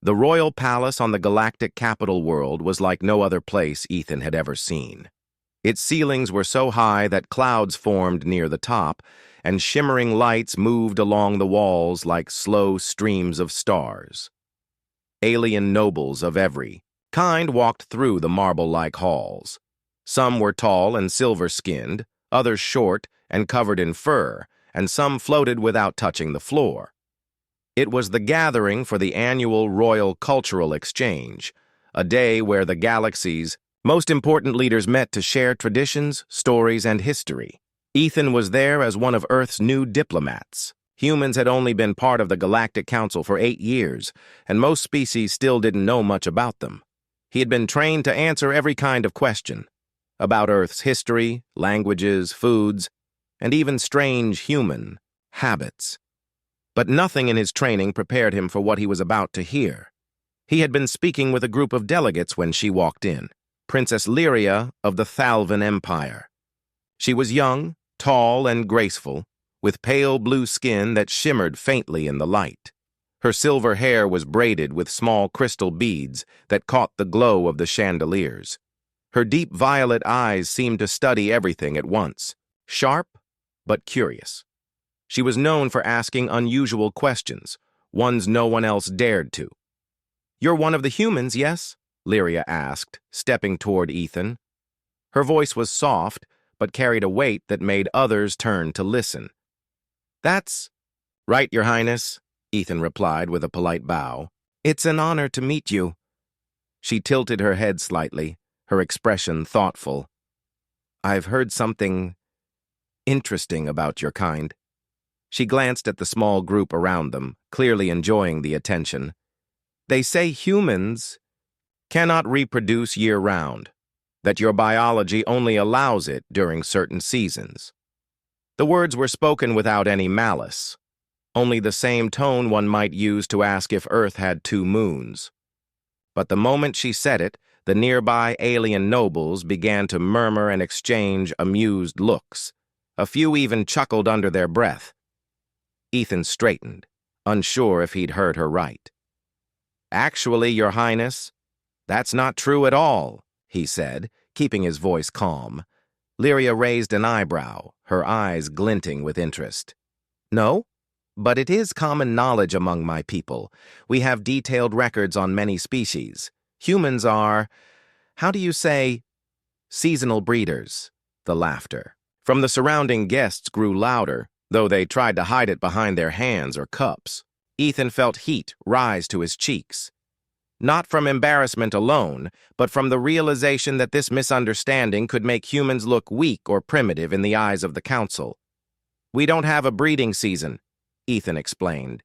The royal palace on the galactic capital world was like no other place Ethan had ever seen. Its ceilings were so high that clouds formed near the top, and shimmering lights moved along the walls like slow streams of stars. Alien nobles of every kind walked through the marble-like halls. Some were tall and silver-skinned, others short and covered in fur, and some floated without touching the floor. It was the gathering for the annual Royal Cultural Exchange, a day where the galaxy's most important leaders met to share traditions, stories, and history. Ethan was there as one of Earth's new diplomats. Humans had only been part of the Galactic Council for 8 years, and most species still didn't know much about them. He had been trained to answer every kind of question about Earth's history, languages, foods, and even strange human habits. But nothing in his training prepared him for what he was about to hear. He had been speaking with a group of delegates when she walked in, Princess Lyria of the Thalvan Empire. She was young, tall, and graceful, with pale blue skin that shimmered faintly in the light. Her silver hair was braided with small crystal beads that caught the glow of the chandeliers. Her deep violet eyes seemed to study everything at once, sharp but curious. She was known for asking unusual questions, ones no one else dared to. "You're one of the humans, yes?" Lyria asked, stepping toward Ethan. Her voice was soft, but carried a weight that made others turn to listen. "That's right, Your Highness," Ethan replied with a polite bow. "It's an honor to meet you." She tilted her head slightly, her expression thoughtful. "I've heard something interesting about your kind." She glanced at the small group around them, clearly enjoying the attention. "They say humans cannot reproduce year-round, that your biology only allows it during certain seasons." The words were spoken without any malice, only the same tone one might use to ask if Earth had 2 moons. But the moment she said it, the nearby alien nobles began to murmur and exchange amused looks. A few even chuckled under their breath. Ethan straightened, unsure if he'd heard her right. "Actually, Your Highness, that's not true at all," he said, keeping his voice calm. Lyria raised an eyebrow, her eyes glinting with interest. "No, but it is common knowledge among my people. We have detailed records on many species. Humans are, how do you say, seasonal breeders." The laughter from the surrounding guests grew louder, though they tried to hide it behind their hands or cups. Ethan felt heat rise to his cheeks. Not from embarrassment alone, but from the realization that this misunderstanding could make humans look weak or primitive in the eyes of the council. "We don't have a breeding season," Ethan explained.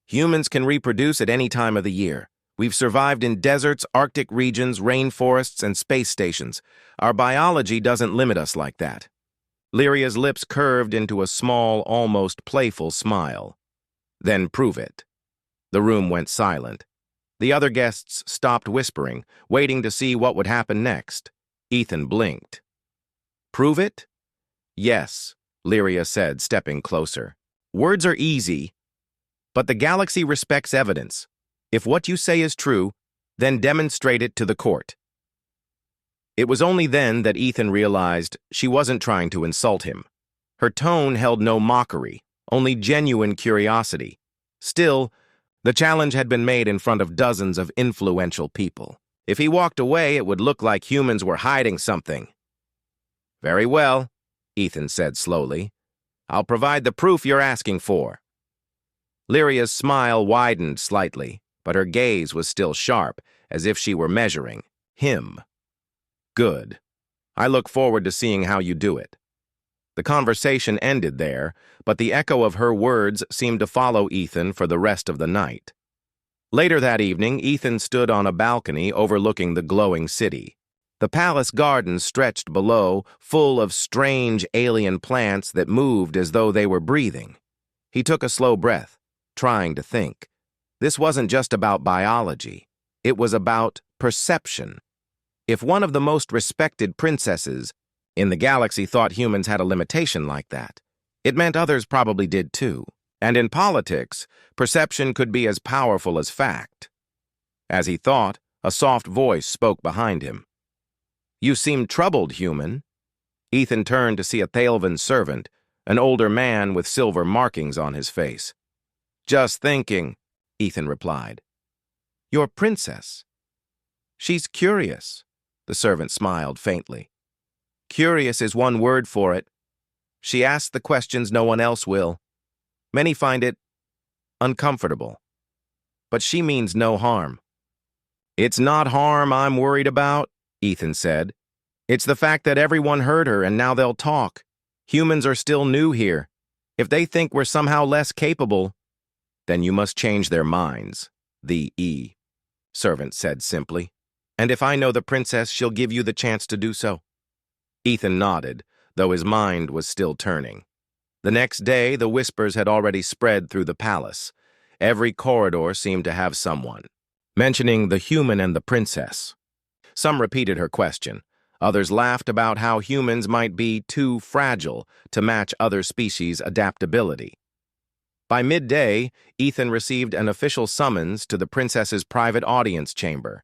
"Humans can reproduce at any time of the year. We've survived in deserts, Arctic regions, rainforests, and space stations. Our biology doesn't limit us like that." Lyria's lips curved into a small, almost playful smile. "Then prove it." The room went silent. The other guests stopped whispering, waiting to see what would happen next. Ethan blinked. "Prove it?" "Yes," Lyria said, stepping closer. "Words are easy, but the galaxy respects evidence. If what you say is true, then demonstrate it to the court." It was only then that Ethan realized she wasn't trying to insult him. Her tone held no mockery, only genuine curiosity. Still, the challenge had been made in front of dozens of influential people. If he walked away, it would look like humans were hiding something. "Very well," Ethan said slowly. "I'll provide the proof you're asking for." Lyria's smile widened slightly, but her gaze was still sharp, as if she were measuring him. "Good. I look forward to seeing how you do it." The conversation ended there, but the echo of her words seemed to follow Ethan for the rest of the night. Later that evening, Ethan stood on a balcony overlooking the glowing city. The palace gardens stretched below, full of strange alien plants that moved as though they were breathing. He took a slow breath, trying to think. This wasn't just about biology. It was about perception. If one of the most respected princesses in the galaxy thought humans had a limitation like that, it meant others probably did too. And in politics, perception could be as powerful as fact. As he thought, a soft voice spoke behind him. "You seem troubled, human." Ethan turned to see a Thaelvan servant, an older man with silver markings on his face. "Just thinking," Ethan replied. "Your princess." "She's curious," the servant smiled faintly. "Curious is one word for it. She asks the questions no one else will. Many find it uncomfortable. But she means no harm." "It's not harm I'm worried about," Ethan said. "It's the fact that everyone heard her and now they'll talk. Humans are still new here. If they think we're somehow less capable, then you must change their minds," the servant said simply. "And if I know the princess, she'll give you the chance to do so." Ethan nodded, though his mind was still turning. The next day, the whispers had already spread through the palace. Every corridor seemed to have someone mentioning the human and the princess. Some repeated her question. Others laughed about how humans might be too fragile to match other species' adaptability. By midday, Ethan received an official summons to the princess's private audience chamber.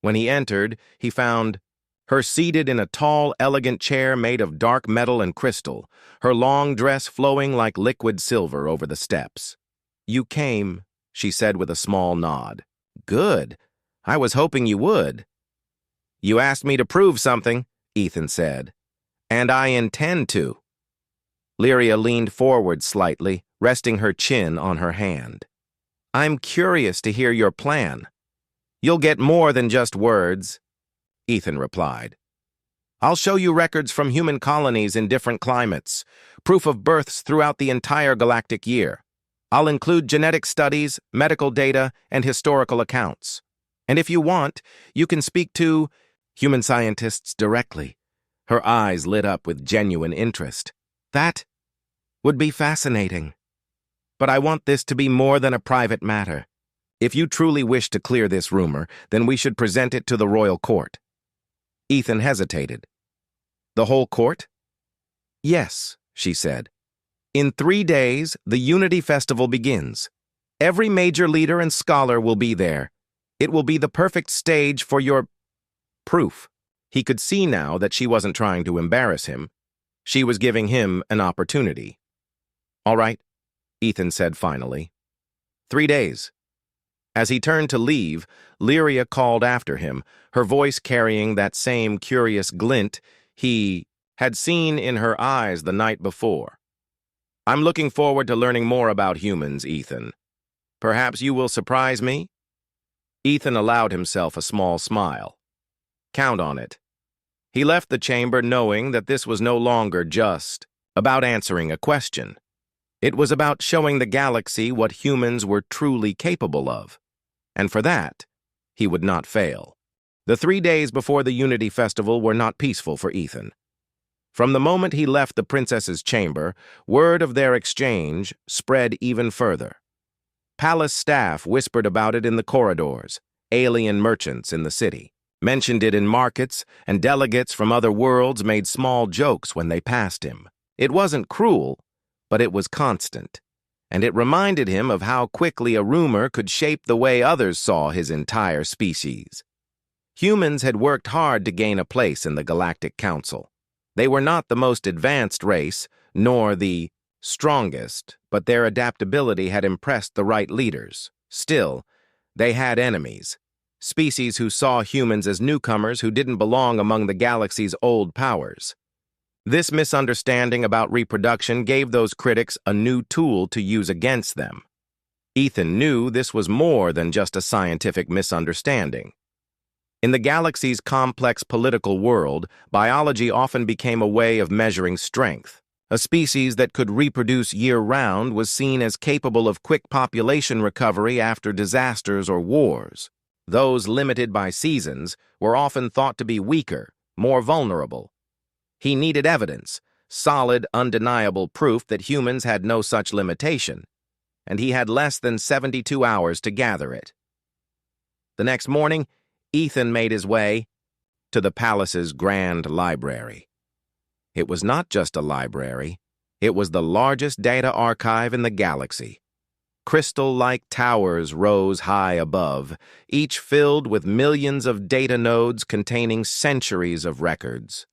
When he entered, he found her seated in a tall, elegant chair made of dark metal and crystal, her long dress flowing like liquid silver over the steps. "You came," she said with a small nod. "Good. I was hoping you would." "You asked me to prove something," Ethan said. "And I intend to." Lyria leaned forward slightly, resting her chin on her hand. "I'm curious to hear your plan." "You'll get more than just words," Ethan replied. "I'll show you records from human colonies in different climates, proof of births throughout the entire galactic year. I'll include genetic studies, medical data, and historical accounts. And if you want, you can speak to human scientists directly." Her eyes lit up with genuine interest. "That would be fascinating. But I want this to be more than a private matter. If you truly wish to clear this rumor, then we should present it to the royal court." Ethan hesitated. "The whole court?" "Yes," she said. "In 3 days, the Unity Festival begins. Every major leader and scholar will be there. It will be the perfect stage for your proof." He could see now that she wasn't trying to embarrass him. She was giving him an opportunity. "All right," Ethan said finally. 3 days. As he turned to leave, Lyria called after him, her voice carrying that same curious glint he had seen in her eyes the night before. "I'm looking forward to learning more about humans, Ethan. Perhaps you will surprise me?" Ethan allowed himself a small smile. "Count on it." He left the chamber knowing that this was no longer just about answering a question. It was about showing the galaxy what humans were truly capable of. And for that, he would not fail. The 3 days before the Unity Festival were not peaceful for Ethan. From the moment he left the princess's chamber, word of their exchange spread even further. Palace staff whispered about it in the corridors, alien merchants in the city mentioned it in markets, and delegates from other worlds made small jokes when they passed him. It wasn't cruel, but it was constant, and it reminded him of how quickly a rumor could shape the way others saw his entire species. Humans had worked hard to gain a place in the Galactic Council. They were not the most advanced race, nor the strongest, but their adaptability had impressed the right leaders. Still, they had enemies, species who saw humans as newcomers who didn't belong among the galaxy's old powers. This misunderstanding about reproduction gave those critics a new tool to use against them. Ethan knew this was more than just a scientific misunderstanding. In the galaxy's complex political world, biology often became a way of measuring strength. A species that could reproduce year-round was seen as capable of quick population recovery after disasters or wars. Those limited by seasons were often thought to be weaker, more vulnerable. He needed evidence, solid, undeniable proof that humans had no such limitation, and he had less than 72 hours to gather it. The next morning, Ethan made his way to the palace's grand library. It was not just a library, it was the largest data archive in the galaxy. Crystal-like towers rose high above, each filled with millions of data nodes containing centuries of records.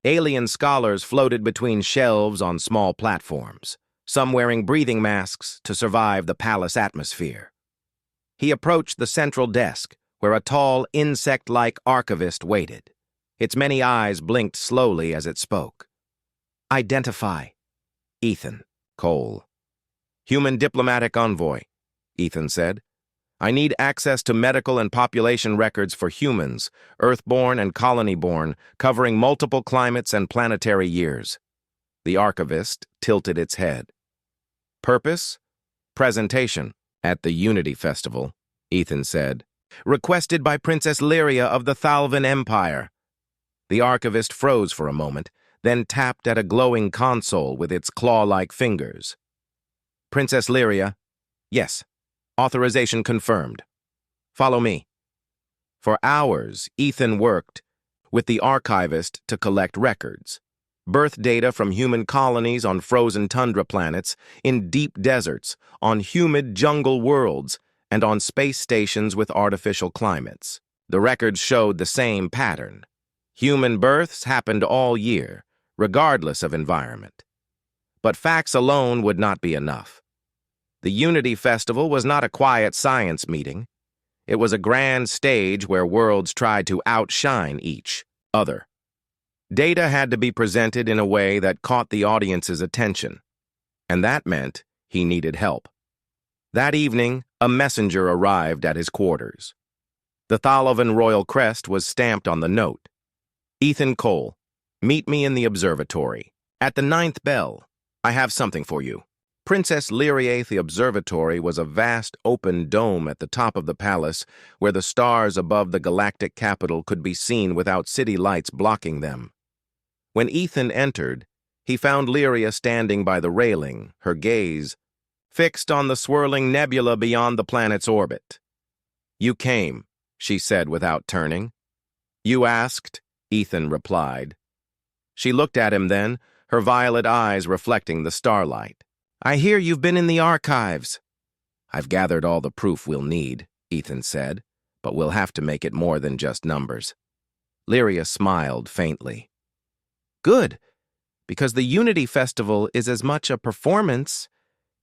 Alien scholars floated between shelves on small platforms, some wearing breathing masks to survive the palace atmosphere. He approached the central desk, where a tall, insect-like archivist waited. Its many eyes blinked slowly as it spoke. "Identify." "Ethan Cole." "Human diplomatic envoy," Ethan said. "I need access to medical and population records for humans, Earthborn and colony-born, covering multiple climates and planetary years." The archivist tilted its head. "Purpose? Presentation. At the Unity Festival," Ethan said. "Requested by Princess Lyria of the Thalvan Empire." The archivist froze for a moment, then tapped at a glowing console with its claw-like fingers. "Princess Lyria? Yes. Authorization confirmed. Follow me." For hours, Ethan worked with the archivist to collect records. Birth data from human colonies on frozen tundra planets, in deep deserts, on humid jungle worlds, and on space stations with artificial climates. The records showed the same pattern. Human births happened all year, regardless of environment. But facts alone would not be enough. The Unity Festival was not a quiet science meeting. It was a grand stage where worlds tried to outshine each other. Data had to be presented in a way that caught the audience's attention, and that meant he needed help. That evening, a messenger arrived at his quarters. The Thalavan royal crest was stamped on the note. "Ethan Cole, meet me in the observatory. At the 9th bell, I have something for you." Princess Lyria. The observatory was a vast open dome at the top of the palace where the stars above the galactic capital could be seen without city lights blocking them. When Ethan entered, he found Lyria standing by the railing, her gaze fixed on the swirling nebula beyond the planet's orbit. "You came," she said without turning. "You asked," Ethan replied. She looked at him then, her violet eyes reflecting the starlight. "I hear you've been in the archives." "I've gathered all the proof we'll need," Ethan said, "but we'll have to make it more than just numbers." Lyria smiled faintly. "Good, because the Unity Festival is as much a performance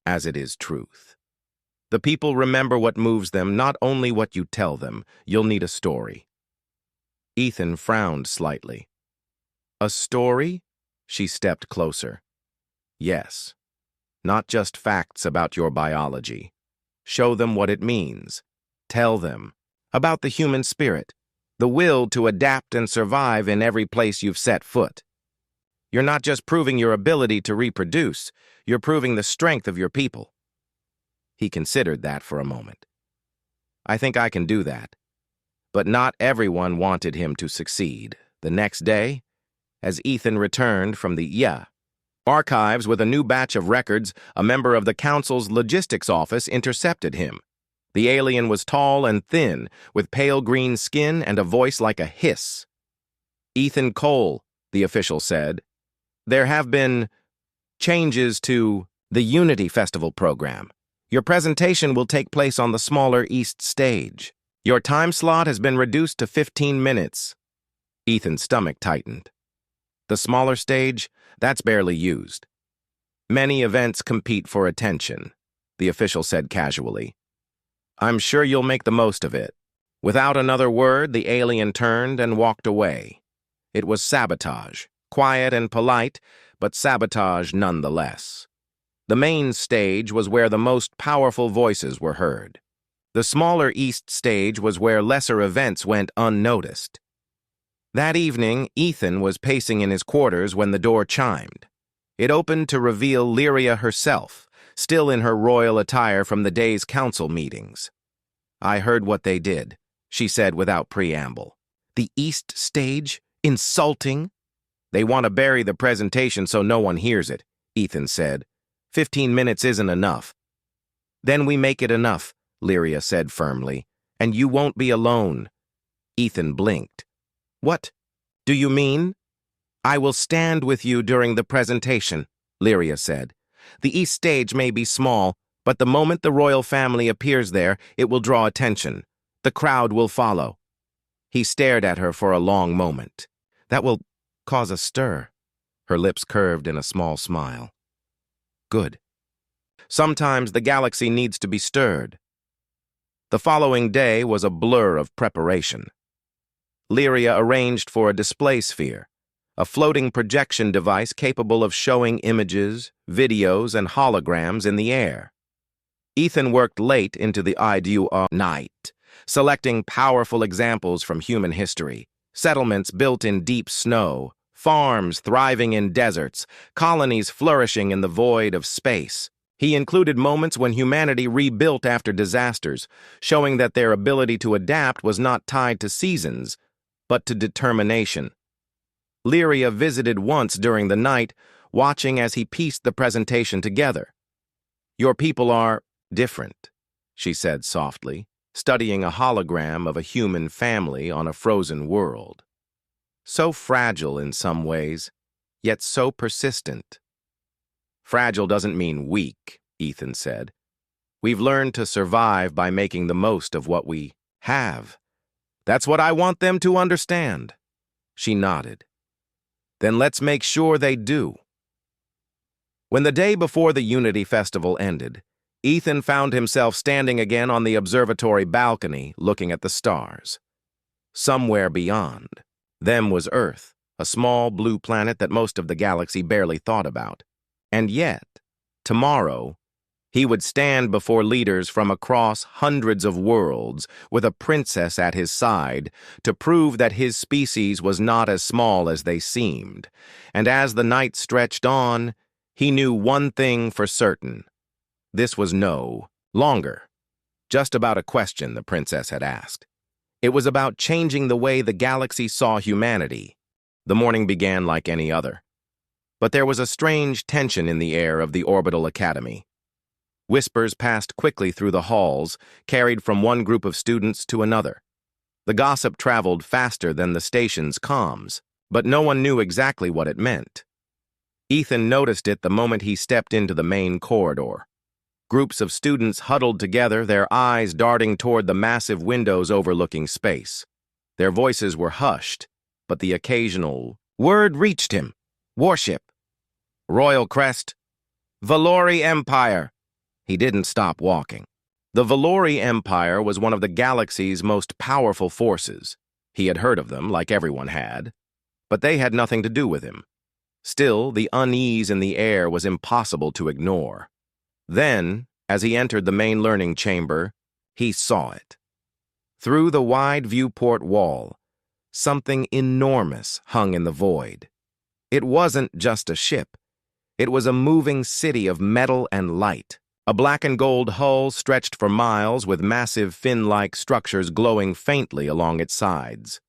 as it is truth. The people remember what moves them, not only what you tell them. You'll need a story." Ethan frowned slightly. "A story?" She stepped closer. "Yes. Not just facts about your biology. Show them what it means. Tell them about the human spirit, the will to adapt and survive in every place you've set foot. You're not just proving your ability to reproduce, you're proving the strength of your people." He considered that for a moment. "I think I can do that." But not everyone wanted him to succeed. The next day, as Ethan returned from the archives with a new batch of records, a member of the Council's logistics office intercepted him. The alien was tall and thin, with pale green skin and a voice like a hiss. "Ethan Cole," the official said. "There have been changes to the Unity Festival program. Your presentation will take place on the smaller East stage. Your time slot has been reduced to 15 minutes. Ethan's stomach tightened. "The smaller stage? That's barely used." "Many events compete for attention," the official said casually. "I'm sure you'll make the most of it." Without another word, the alien turned and walked away. It was sabotage, quiet and polite, but sabotage nonetheless. The main stage was where the most powerful voices were heard. The smaller East stage was where lesser events went unnoticed. That evening, Ethan was pacing in his quarters when the door chimed. It opened to reveal Lyria herself, still in her royal attire from the day's council meetings. "I heard what they did," she said without preamble. "The East stage? Insulting?" "They want to bury the presentation so no one hears it," Ethan said. 15 minutes isn't enough." "Then we make it enough," Lyria said firmly. "And you won't be alone." Ethan blinked. "What do you mean?" "I will stand with you during the presentation," Lyria said. "The East stage may be small, But the moment the royal family appears there, it will draw attention. The crowd will follow. He stared at her for a long moment. That will cause a stir. Her lips curved in a small smile. Good. Sometimes the galaxy needs to be stirred. The following day was a blur of preparation. Lyria arranged for a display sphere, a floating projection device capable of showing images, videos, and holograms in the air. Ethan worked late into the ideal night, selecting powerful examples from human history, settlements built in deep snow, farms thriving in deserts, colonies flourishing in the void of space. He included moments when humanity rebuilt after disasters, showing that their ability to adapt was not tied to seasons, but to determination. Lyria visited once during the night, watching as he pieced the presentation together. "Your people are different," she said softly, studying a hologram of a human family on a frozen world. So fragile in some ways, yet so persistent. "Fragile doesn't mean weak," Ethan said. "We've learned to survive by making the most of what we have. That's what I want them to understand." She nodded. "Then let's make sure they do." When the day before the Unity Festival ended, Ethan found himself standing again on the observatory balcony looking at the stars. Somewhere beyond them was Earth, a small blue planet that most of the galaxy barely thought about. And yet, tomorrow, he would stand before leaders from across hundreds of worlds with a princess at his side to prove that his species was not as small as they seemed. And as the night stretched on, he knew one thing for certain. This was no longer just about a question the princess had asked. It was about changing the way the galaxy saw humanity. The morning began like any other. But there was a strange tension in the air of the Orbital Academy. Whispers passed quickly through the halls, carried from one group of students to another. The gossip traveled faster than the station's comms, but no one knew exactly what it meant. Ethan noticed it the moment he stepped into the main corridor. Groups of students huddled together, their eyes darting toward the massive windows overlooking space. Their voices were hushed, but the occasional word reached him. "Warship. Royal Crest. Valori Empire." He didn't stop walking. The Valori Empire was one of the galaxy's most powerful forces. He had heard of them, like everyone had, but they had nothing to do with him. Still, the unease in the air was impossible to ignore. Then, as he entered the main learning chamber, he saw it. Through the wide viewport wall, something enormous hung in the void. It wasn't just a ship. It was a moving city of metal and light. A black and gold hull stretched for miles with massive fin-like structures glowing faintly along its sides.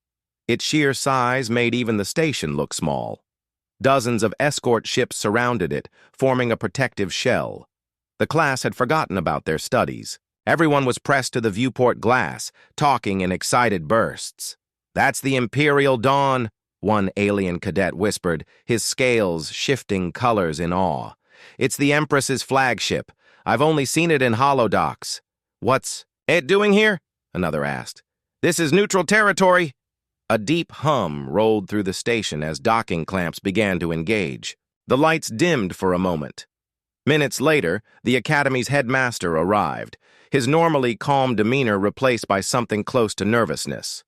Its sheer size made even the station look small. Dozens of escort ships surrounded it, forming a protective shell. The class had forgotten about their studies. Everyone was pressed to the viewport glass, talking in excited bursts. "That's the Imperial Dawn," one alien cadet whispered, his scales shifting colors in awe. "It's the Empress's flagship. I've only seen it in holodocs." "What's it doing here?" another asked. "This is neutral territory." A deep hum rolled through the station as docking clamps began to engage. The lights dimmed for a moment. Minutes later, the Academy's headmaster arrived, his normally calm demeanor replaced by something close to nervousness.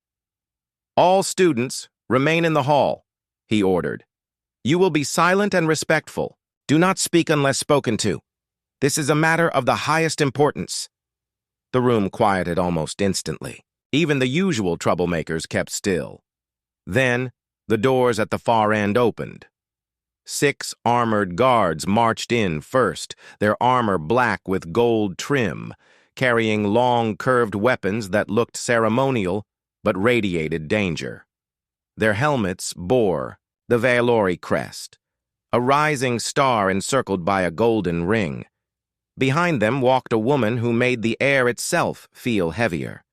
"All students, remain in the hall," he ordered. "You will be silent and respectful. Do not speak unless spoken to. This is a matter of the highest importance." The room quieted almost instantly. Even the usual troublemakers kept still. Then, the doors at the far end opened. 6 armored guards marched in first, their armor black with gold trim, carrying long, curved weapons that looked ceremonial but radiated danger. Their helmets bore the Valori crest, a rising star encircled by a golden ring. Behind them walked a woman who made the air itself feel heavier.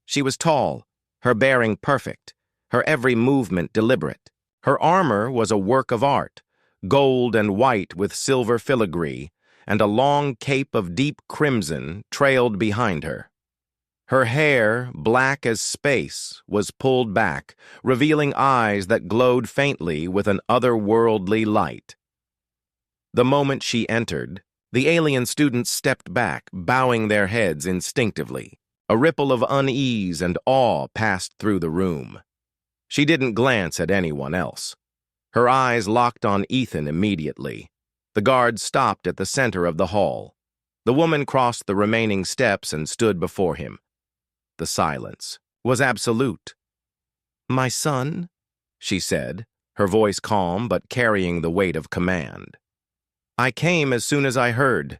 She was tall, her bearing perfect, her every movement deliberate. Her armor was a work of art, gold and white with silver filigree, and a long cape of deep crimson trailed behind her. Her hair, black as space, was pulled back, revealing eyes that glowed faintly with an otherworldly light. The moment she entered, the alien students stepped back, bowing their heads instinctively. A ripple of unease and awe passed through the room. She didn't glance at anyone else. Her eyes locked on Ethan immediately. The guard stopped at the center of the hall. The woman crossed the remaining steps and stood before him. The silence was absolute. "My son," she said, her voice calm but carrying the weight of command. "I came as soon as I heard."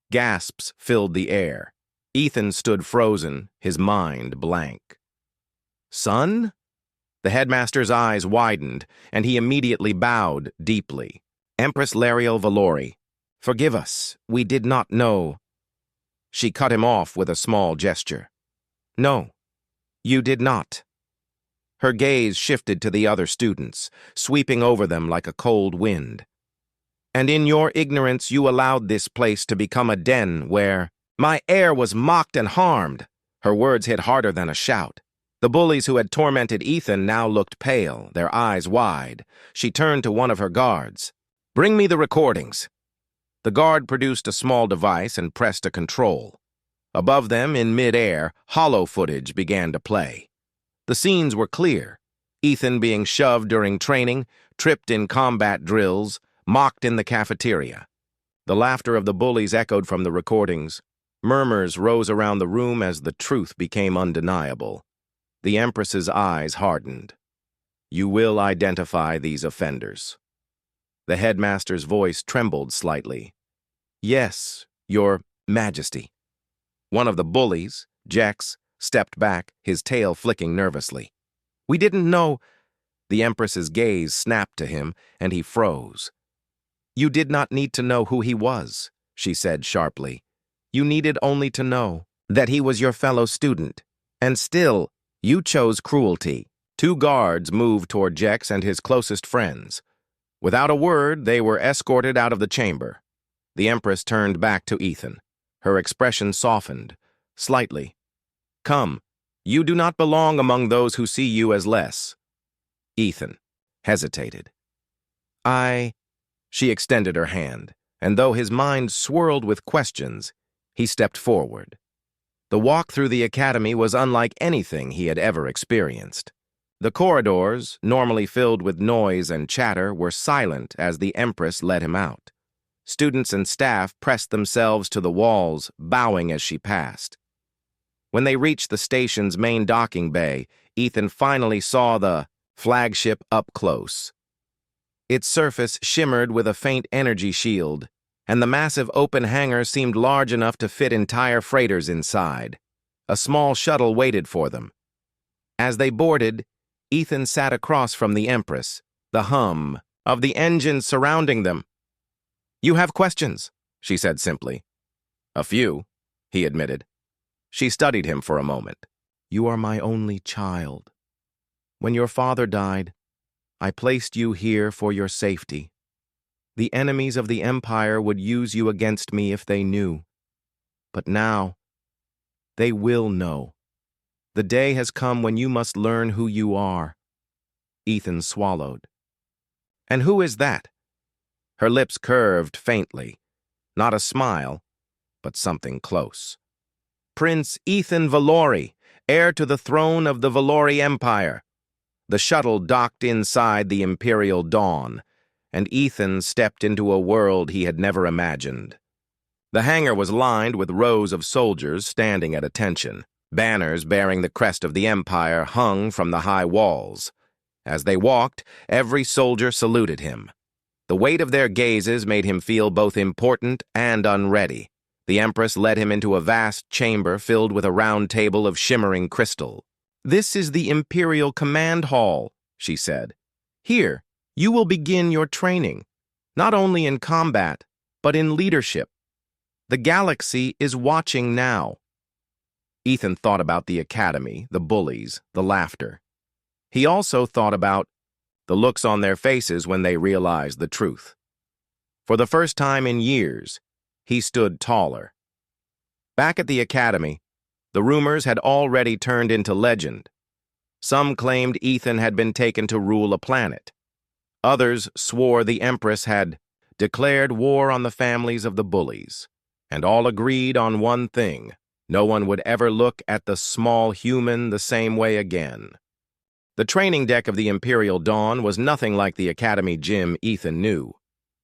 Gasps filled the air. Ethan stood frozen, his mind blank. "Son?" The headmaster's eyes widened, and he immediately bowed deeply. "Empress Lariel Valori, forgive us, we did not know." She cut him off with a small gesture. "No, you did not." Her gaze shifted to the other students, sweeping over them like a cold wind. "And in your ignorance you allowed this place to become a den where my heir was mocked and harmed." Her words hit harder than a shout. The bullies who had tormented Ethan now looked pale, their eyes wide. She turned to one of her guards. "Bring me the recordings." The guard produced a small device and pressed a control. Above them, in mid-air, hollow footage began to play. The scenes were clear. Ethan being shoved during training, tripped in combat drills, mocked in the cafeteria. The laughter of the bullies echoed from the recordings. Murmurs rose around the room as the truth became undeniable. The Empress's eyes hardened. "You will identify these offenders." The headmaster's voice trembled slightly. "Yes, Your Majesty." One of the bullies, Jex, stepped back, his tail flicking nervously. "We didn't know—" The Empress's gaze snapped to him, and he froze. "You did not need to know who he was," she said sharply. "You needed only to know that he was your fellow student. And still, you chose cruelty." Two guards moved toward Jex and his closest friends. Without a word, they were escorted out of the chamber. The Empress turned back to Ethan. Her expression softened, slightly. "Come, you do not belong among those who see you as less." Ethan hesitated. She extended her hand, and though his mind swirled with questions, he stepped forward. The walk through the academy was unlike anything he had ever experienced. The corridors, normally filled with noise and chatter, were silent as the Empress led him out. Students and staff pressed themselves to the walls, bowing as she passed. When they reached the station's main docking bay, Ethan finally saw the flagship up close. Its surface shimmered with a faint energy shield, and the massive open hangar seemed large enough to fit entire freighters inside. A small shuttle waited for them. As they boarded, Ethan sat across from the Empress, the hum of the engines surrounding them. "You have questions," she said simply. "A few," he admitted. She studied him for a moment. "You are my only child. When your father died, I placed you here for your safety. The enemies of the Empire would use you against me if they knew. But now, they will know. The day has come when you must learn who you are." Ethan swallowed. "And who is that?" Her lips curved faintly. Not a smile, but something close. "Prince Ethan Valori, heir to the throne of the Valori Empire." The shuttle docked inside the Imperial Dawn, and Ethan stepped into a world he had never imagined. The hangar was lined with rows of soldiers standing at attention. Banners bearing the crest of the Empire hung from the high walls. As they walked, every soldier saluted him. The weight of their gazes made him feel both important and unready. The Empress led him into a vast chamber filled with a round table of shimmering crystal. "This is the Imperial Command Hall," she said. "Here, you will begin your training, not only in combat, but in leadership. The galaxy is watching now." Ethan thought about the academy, the bullies, the laughter. He also thought about the looks on their faces when they realized the truth. For the first time in years, He stood taller. Back at the academy, the rumors had already turned into legend. Some claimed Ethan had been taken to rule a planet. Others swore the Empress had declared war on the families of the bullies. And all agreed on one thing: no one would ever look at the small human the same way again. The training deck of the Imperial Dawn was nothing like the academy gym Ethan knew.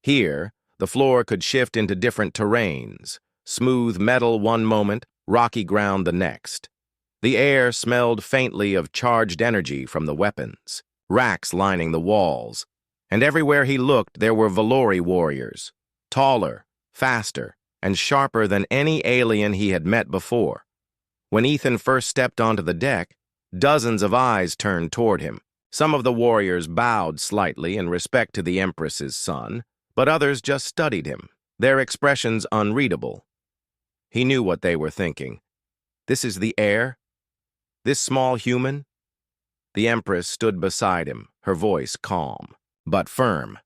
Here, the floor could shift into different terrains: smooth metal one moment, rocky ground the next. The air smelled faintly of charged energy from the weapons, racks lining the walls, and everywhere he looked there were Valori warriors, taller, faster, and sharper than any alien he had met before. When Ethan first stepped onto the deck, dozens of eyes turned toward him. Some of the warriors bowed slightly in respect to the Empress's son, but others just studied him, their expressions unreadable. He knew what they were thinking. This is the heir? This small human? The Empress stood beside him, her voice calm, but firm.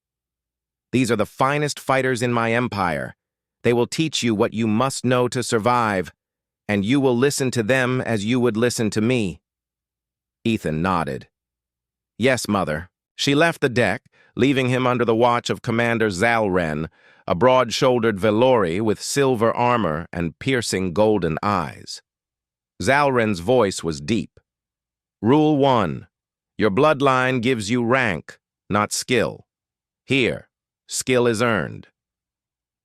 These are the finest fighters in my empire. They will teach you what you must know to survive, and you will listen to them as you would listen to me. Ethan nodded. Yes, Mother. She left the deck, leaving him under the watch of Commander Zalren, a broad-shouldered Valori with silver armor and piercing golden eyes. Zalren's voice was deep. Rule 1. Your bloodline gives you rank, not skill. Here, skill is earned.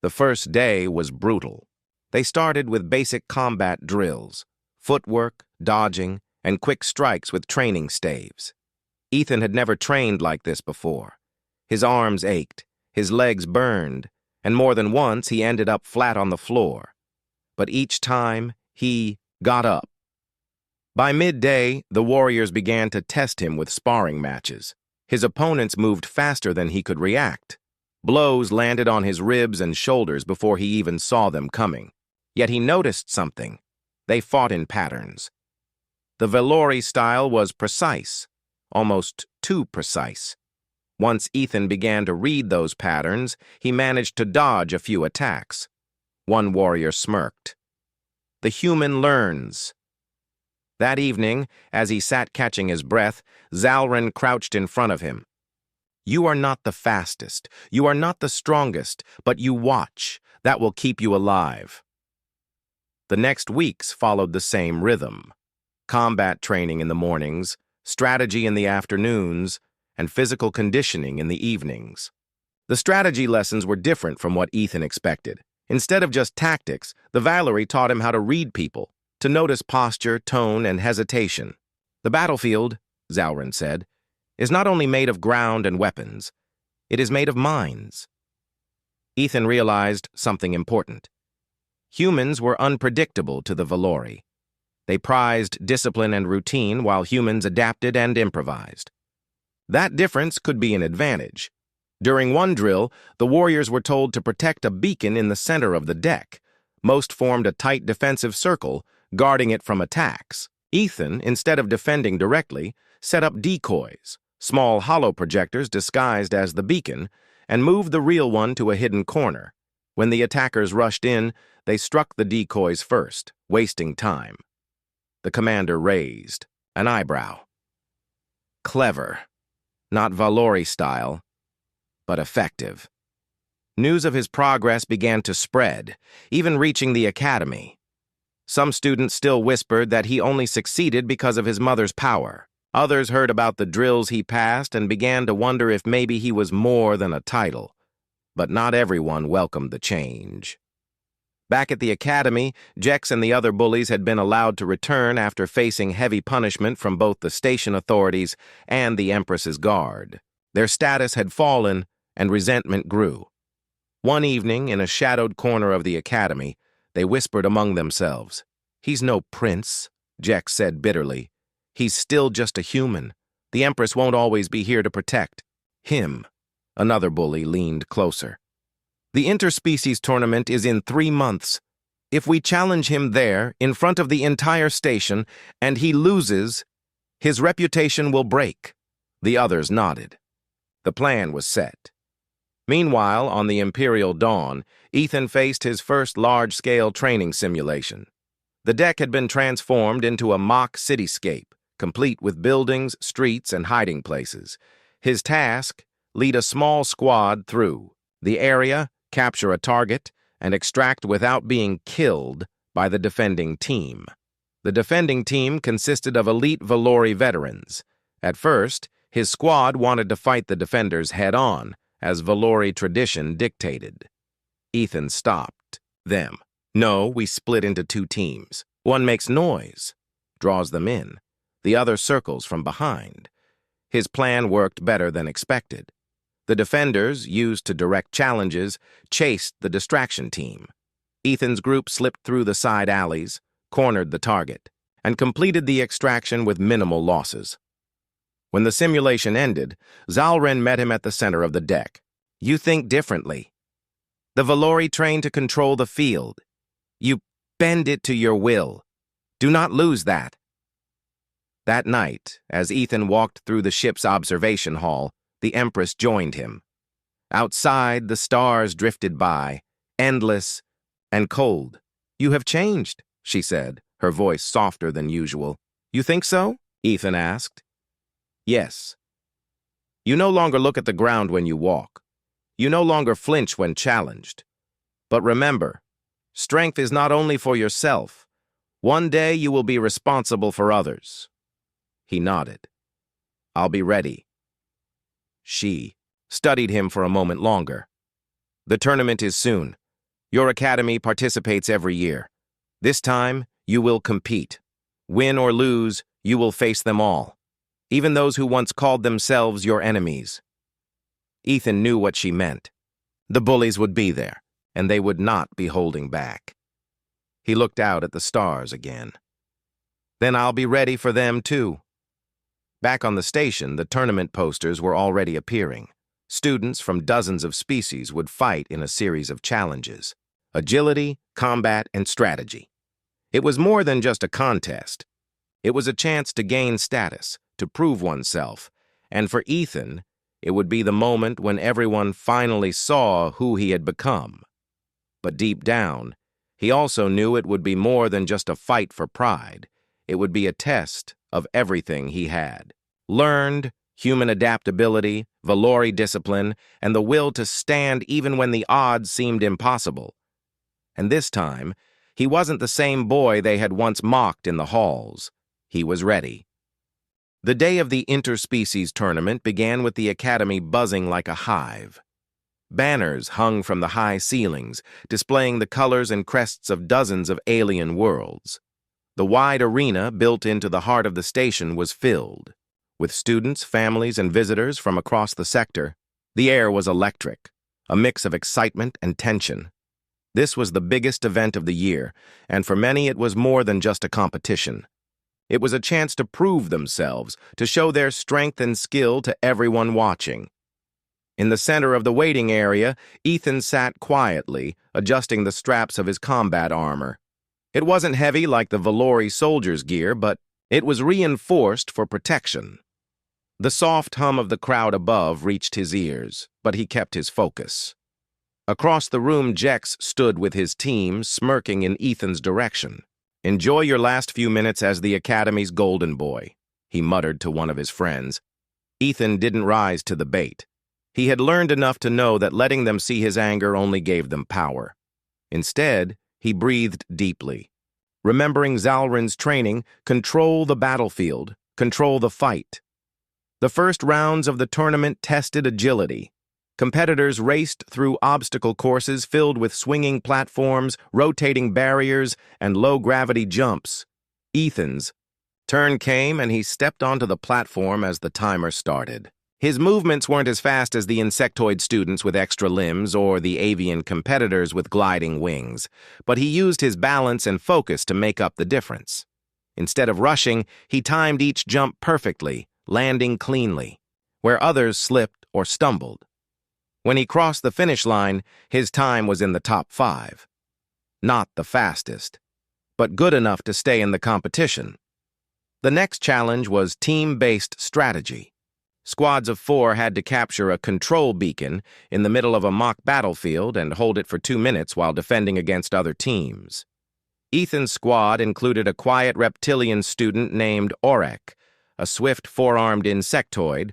The first day was brutal. They started with basic combat drills, footwork, dodging, and quick strikes with training staves. Ethan had never trained like this before. His arms ached, his legs burned, and more than once he ended up flat on the floor. But each time, he got up. By midday, the warriors began to test him with sparring matches. His opponents moved faster than he could react. Blows landed on his ribs and shoulders before he even saw them coming. Yet he noticed something. They fought in patterns. The Valori style was precise, almost too precise. Once Ethan began to read those patterns, he managed to dodge a few attacks. One warrior smirked. The human learns. That evening, as he sat catching his breath, Zalren crouched in front of him. You are not the fastest, you are not the strongest, but you watch. That will keep you alive. The next weeks followed the same rhythm. Combat training in the mornings, strategy in the afternoons, and physical conditioning in the evenings. The strategy lessons were different from what Ethan expected. Instead of just tactics, the Valori taught him how to read people, to notice posture, tone, and hesitation. The battlefield, Zalren said, is not only made of ground and weapons, it is made of minds. Ethan realized something important. Humans were unpredictable to the Valori. They prized discipline and routine while humans adapted and improvised. That difference could be an advantage. During one drill, the warriors were told to protect a beacon in the center of the deck. Most formed a tight defensive circle, guarding it from attacks. Ethan, instead of defending directly, set up decoys, small hollow projectors disguised as the beacon, and moved the real one to a hidden corner. When the attackers rushed in, they struck the decoys first, wasting time. The commander raised an eyebrow. Clever. Not Valori style, but effective. News of his progress began to spread, even reaching the academy. Some students still whispered that he only succeeded because of his mother's power. Others heard about the drills he passed and began to wonder if maybe he was more than a title. But not everyone welcomed the change. Back at the academy, Jex and the other bullies had been allowed to return after facing heavy punishment from both the station authorities and the Empress's guard. Their status had fallen, and resentment grew. One evening, in a shadowed corner of the academy, they whispered among themselves. He's no prince, Jex said bitterly. He's still just a human. The Empress won't always be here to protect him. Another bully leaned closer. The interspecies tournament is in 3 months. If we challenge him there, in front of the entire station, and he loses, his reputation will break. The others nodded. The plan was set. Meanwhile, on the Imperial Dawn, Ethan faced his first large-scale training simulation. The deck had been transformed into a mock cityscape, complete with buildings, streets, and hiding places. His task: lead a small squad through the area, capture a target, and extract without being killed by the defending team. The defending team consisted of elite Valori veterans. At first, his squad wanted to fight the defenders head-on, as Valori tradition dictated. Ethan stopped them. "No, we split into two teams. One makes noise, draws them in. The other circles from behind." His plan worked better than expected. The defenders, used to direct challenges, chased the distraction team. Ethan's group slipped through the side alleys, cornered the target, and completed the extraction with minimal losses. When the simulation ended, Zalren met him at the center of the deck. "You think differently. The Valori train to control the field. You bend it to your will. Do not lose that." That night, as Ethan walked through the ship's observation hall, the Empress joined him. Outside, the stars drifted by, endless and cold. "You have changed," she said, her voice softer than usual. "You think so?" Ethan asked. "Yes. You no longer look at the ground when you walk. You no longer flinch when challenged. But remember, strength is not only for yourself. One day you will be responsible for others." He nodded. "I'll be ready." She studied him for a moment longer. "The tournament is soon. Your academy participates every year. This time, you will compete. Win or lose, you will face them all, even those who once called themselves your enemies." Ethan knew what she meant. The bullies would be there, and they would not be holding back. He looked out at the stars again. "Then I'll be ready for them, too." Back on the station, the tournament posters were already appearing. Students from dozens of species would fight in a series of challenges: agility, combat, and strategy. It was more than just a contest. It was a chance to gain status, to prove oneself, and for Ethan, it would be the moment when everyone finally saw who he had become. But deep down, he also knew it would be more than just a fight for pride. It would be a test of everything he had learned: human adaptability, Valori discipline, and the will to stand even when the odds seemed impossible. And this time, he wasn't the same boy they had once mocked in the halls. He was ready. The day of the interspecies tournament began with the academy buzzing like a hive. Banners hung from the high ceilings, displaying the colors and crests of dozens of alien worlds. The wide arena built into the heart of the station was filled. With students, families, and visitors from across the sector, the air was electric, a mix of excitement and tension. This was the biggest event of the year, and for many it was more than just a competition. It was a chance to prove themselves, to show their strength and skill to everyone watching. In the center of the waiting area, Ethan sat quietly, adjusting the straps of his combat armor. It wasn't heavy like the Valori soldier's gear, but it was reinforced for protection. The soft hum of the crowd above reached his ears, but he kept his focus. Across the room, Jex stood with his team, smirking in Ethan's direction. "Enjoy your last few minutes as the Academy's golden boy," he muttered to one of his friends. Ethan didn't rise to the bait. He had learned enough to know that letting them see his anger only gave them power. Instead, he breathed deeply. Remembering Zalren's training, control the battlefield, control the fight. The first rounds of the tournament tested agility. Competitors raced through obstacle courses filled with swinging platforms, rotating barriers, and low-gravity jumps. Ethan's turn came, and he stepped onto the platform as the timer started. His movements weren't as fast as the insectoid students with extra limbs or the avian competitors with gliding wings, but he used his balance and focus to make up the difference. Instead of rushing, he timed each jump perfectly, landing cleanly, where others slipped or stumbled. When he crossed the finish line, his time was in the top 5. Not the fastest, but good enough to stay in the competition. The next challenge was team-based strategy. Squads of 4 had to capture a control beacon in the middle of a mock battlefield and hold it for 2 minutes while defending against other teams. Ethan's squad included a quiet reptilian student named Orc, a swift four-armed insectoid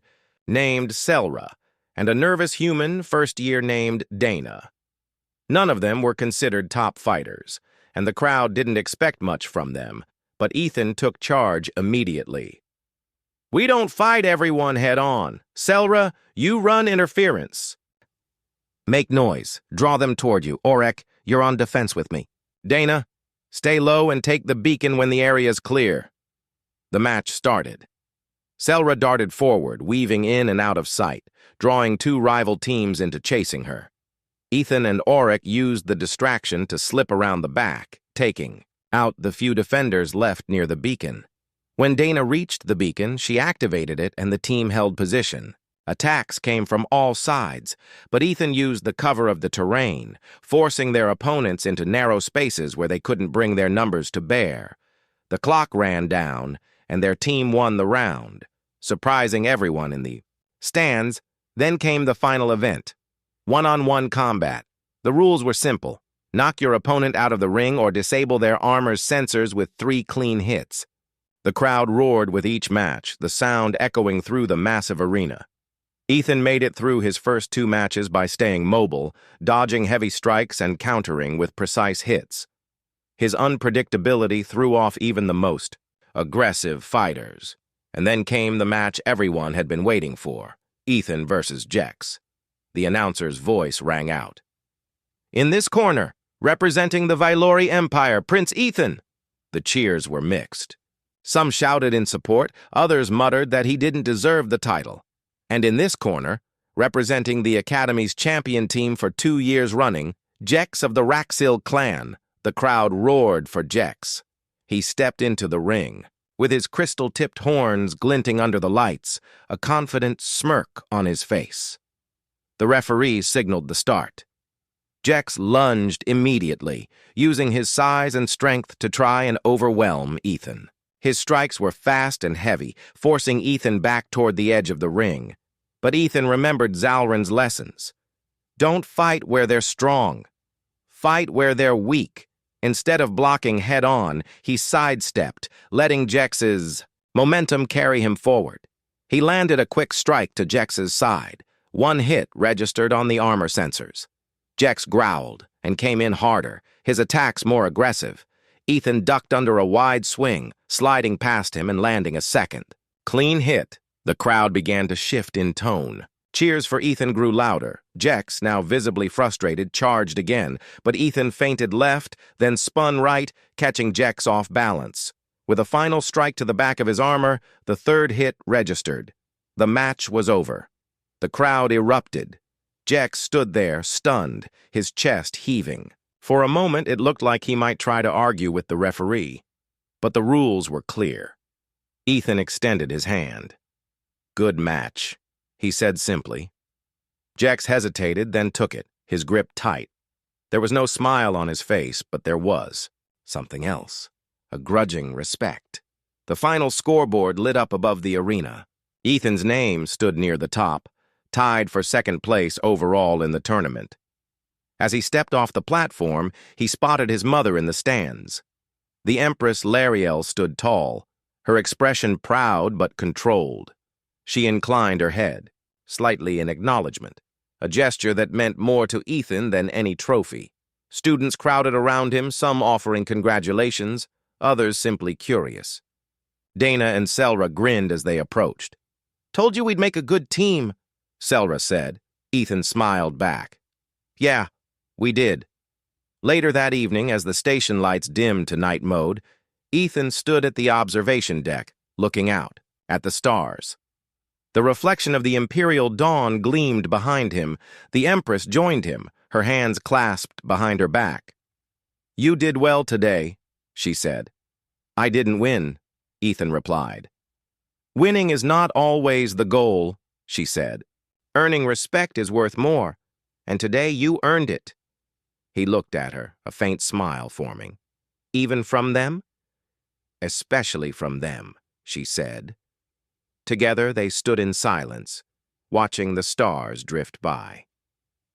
named Selra, and a nervous human first-year named Dana. None of them were considered top fighters, and the crowd didn't expect much from them, but Ethan took charge immediately. "We don't fight everyone head-on. Selra, you run interference. Make noise. Draw them toward you. Orec, you're on defense with me. Dana, stay low and take the beacon when the area's clear." The match started. Selra darted forward, weaving in and out of sight, drawing 2 rival teams into chasing her. Ethan and Orec used the distraction to slip around the back, taking out the few defenders left near the beacon. When Dana reached the beacon, she activated it and the team held position. Attacks came from all sides, but Ethan used the cover of the terrain, forcing their opponents into narrow spaces where they couldn't bring their numbers to bear. The clock ran down, and their team won the round, surprising everyone in the stands. Then came the final event, one-on-one combat. The rules were simple. Knock your opponent out of the ring or disable their armor's sensors with 3 clean hits. The crowd roared with each match, the sound echoing through the massive arena. Ethan made it through his first 2 matches by staying mobile, dodging heavy strikes and countering with precise hits. His unpredictability threw off even the most aggressive fighters. And then came the match everyone had been waiting for, Ethan versus Jex. The announcer's voice rang out. "In this corner, representing the Vylori Empire, Prince Ethan." The cheers were mixed. Some shouted in support, others muttered that he didn't deserve the title. And in this corner, representing the Academy's champion team for 2 years running, Jex of the Raxil clan, the crowd roared for Jex. He stepped into the ring, with his crystal-tipped horns glinting under the lights, a confident smirk on his face. The referee signaled the start. Jex lunged immediately, using his size and strength to try and overwhelm Ethan. His strikes were fast and heavy, forcing Ethan back toward the edge of the ring. But Ethan remembered Zalrin's lessons. Don't fight where they're strong. Fight where they're weak. Instead of blocking head-on, he sidestepped, letting Jex's momentum carry him forward. He landed a quick strike to Jex's side. 1 hit registered on the armor sensors. Jex growled and came in harder, his attacks more aggressive. Ethan ducked under a wide swing, sliding past him and landing a second. Clean hit. The crowd began to shift in tone. Cheers for Ethan grew louder. Jex, now visibly frustrated, charged again, but Ethan feinted left, then spun right, catching Jex off balance. With a final strike to the back of his armor, the 3rd hit registered. The match was over. The crowd erupted. Jex stood there, stunned, his chest heaving. For a moment, it looked like he might try to argue with the referee. But the rules were clear. Ethan extended his hand. "Good match," he said simply. Jex hesitated, then took it, his grip tight. There was no smile on his face, but there was something else, a grudging respect. The final scoreboard lit up above the arena. Ethan's name stood near the top, tied for 2nd place overall in the tournament. As he stepped off the platform, he spotted his mother in the stands. The Empress Lariel stood tall, her expression proud but controlled. She inclined her head, slightly in acknowledgement, a gesture that meant more to Ethan than any trophy. Students crowded around him, some offering congratulations, others simply curious. Dana and Selra grinned as they approached. "Told you we'd make a good team," Selra said. Ethan smiled back. "Yeah, we did." Later that evening, as the station lights dimmed to night mode, Ethan stood at the observation deck, looking out at the stars. The reflection of the imperial dawn gleamed behind him. The Empress joined him, her hands clasped behind her back. "You did well today," she said. "I didn't win," Ethan replied. "Winning is not always the goal," she said. "Earning respect is worth more, and today you earned it." He looked at her, a faint smile forming. "Even from them?" "Especially from them," she said. Together they stood in silence, watching the stars drift by.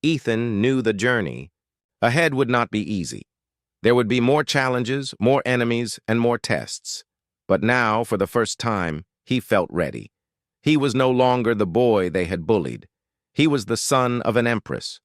Ethan knew the journey ahead would not be easy. There would be more challenges, more enemies, and more tests. But now, for the first time, he felt ready. He was no longer the boy they had bullied. He was the son of an empress,